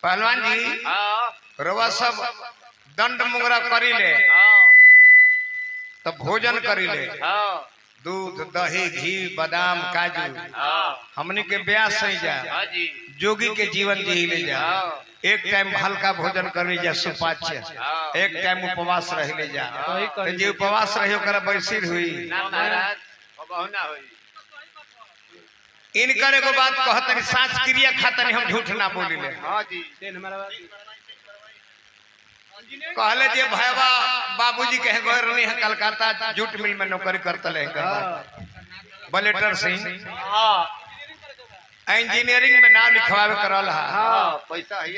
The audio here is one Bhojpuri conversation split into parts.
पहलवान जी रवा सब दंड मुंगरा करी ले तो भोजन करी ले दूध दही घी बादाम काजू हमने के ब्याह सही जा जोगी के जीवन जी ले जा एक टाइम हल्का भोजन कर ले जा सुपाच्य एक टाइम उपवास रह ले जा तो जे उपवास रहियो कर बैसिर हुई इनकर एगो बात कहतनी सांस क्रिया खातनी हम झूठ ना बोली ले कहले जे भैया बाबूजी कहे गए रही है कलकत्ता जूट मिल में नौकरी करते ले बलेटर सिंह इंजीनियरिंग में नाम लिखवावे करल है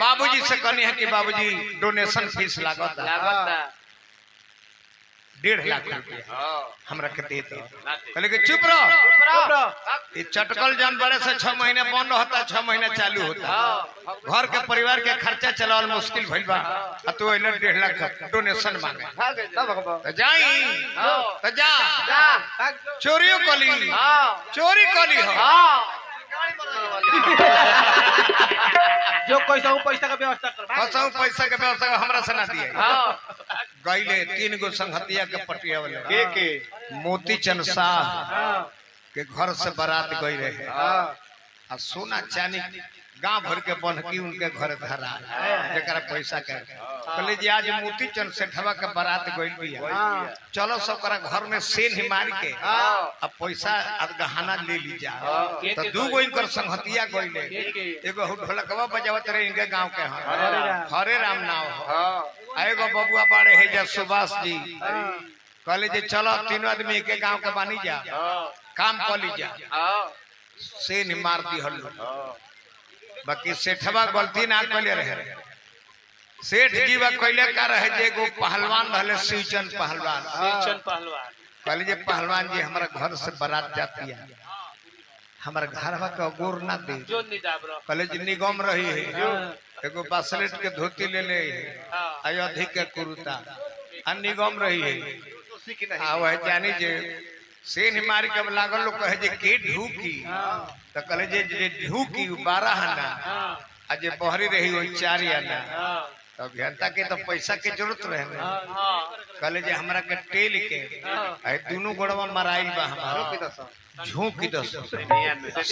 बाबूजी से कहनी है कि बाबूजी डोनेशन फीस लागत 1.5 लाख रुपया हमरा के दे दो कहले कि चुप रहो ये चटकल जान बड़े से 6 महीने बंद होता 6 महीने चालू होता घर के परिवार के खर्चा चलावल मुश्किल भइल बा तो 1.5 लाख डोनेशन मांगे तो जाई तो जा चोरियो कली चोरी कली हो जो पैसा का व्यवस्था कर पैसा के व्यवस्था हमरा से ना दिए गईले 3 गो संगतिया के पटिया वाले के मोती चंद शाह के घर से बारात गई रहे आ सोना चांदी गांव भर के बन्हकी उनके घर धरा जरा पैसा के कहले जी आज मोती चंद सेठवा के बारात गई बिया चलो सब करा घर में सेन ही मार के अब पैसा अब गहना ले ली जा तो 2 गो इनकर संगतिया गईले एगो ढोलकवा बजावत रहे इनके गांव के हरे राम नाम हो एगो बबुआ बाड़े है जा सुभाष जी कहले जे चलो तीनों आदमी के गांव के बानी जा काम कर ली जा सेन मार दी हल्लो बाकी सेठवा गलती ना कले रहे सेठ जी बा कइले का रहे जे एगो पहलवान रहले शिवचंद पहलवान कहले जे पहलवान जी हमरा घर से बारात जाती है हमरा घरवा का गोर ना दे कहले जी निगम रही है एगो बासलेट के धोती ले ले अयोध्या के कुरुता आ निगम रही है आ वह जानी जे सेन मार के लागल लोग कहे जे के ढूकी तो कहले जे ढूकी 12 आना आ जे बहरी रही वही 4 आना तो अभियंता के तो पैसा के जरूरत रहे कहले जे हमरा के टेल के आ दोनों गोड़वा मराइल बा हमरा झोंक दस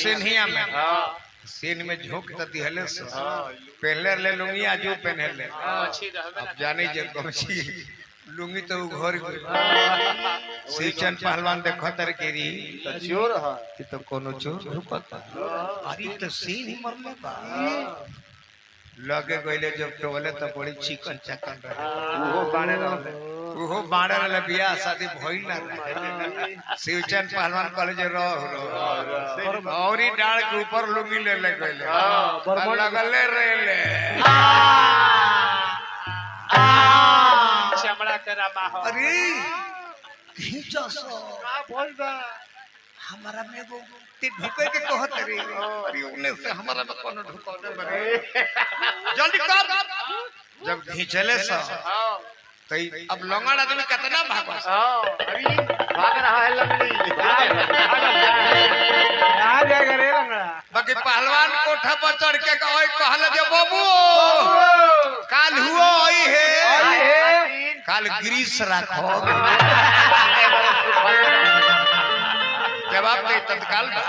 सेनिया में सेन में झोंक त दिहले से पहले ले लुंगी आजू पहनले अब जाने जे गमछी लुंगी तो घर शिवचंद पहलवान देखो तर केरी चोर है कि तो कोनो चोर ढुकता अरे तो सीन ही मरले बा लगे गइले जब टोले तो बड़ी चिकन चकन रहे वो बाड़े रहले बियाह शादी भइल ना शिवचंद पहलवान कहले जे रह औरी डाल के ऊपर लुंगी ले ले गइले लगले रहले चमड़ा तेरा माहौल अरे खींचो सो बोल बा हमारा में वो ते ढुके के कहत रे अरे उने से हमारा में कोनो ढुकौले बरे जल्दी कर जब खींचले सा तो अब लंगड़ आदमी कितना भागवा अरे भाग रहा है लंगड़ी आ जाएगा रे लंगड़ा बाकी पहलवान कोठा पर चढ़ के ओए कहले जे बाबू काल हुओ ओई है काल ग्रीस रखो जवाब दे तत्काल बा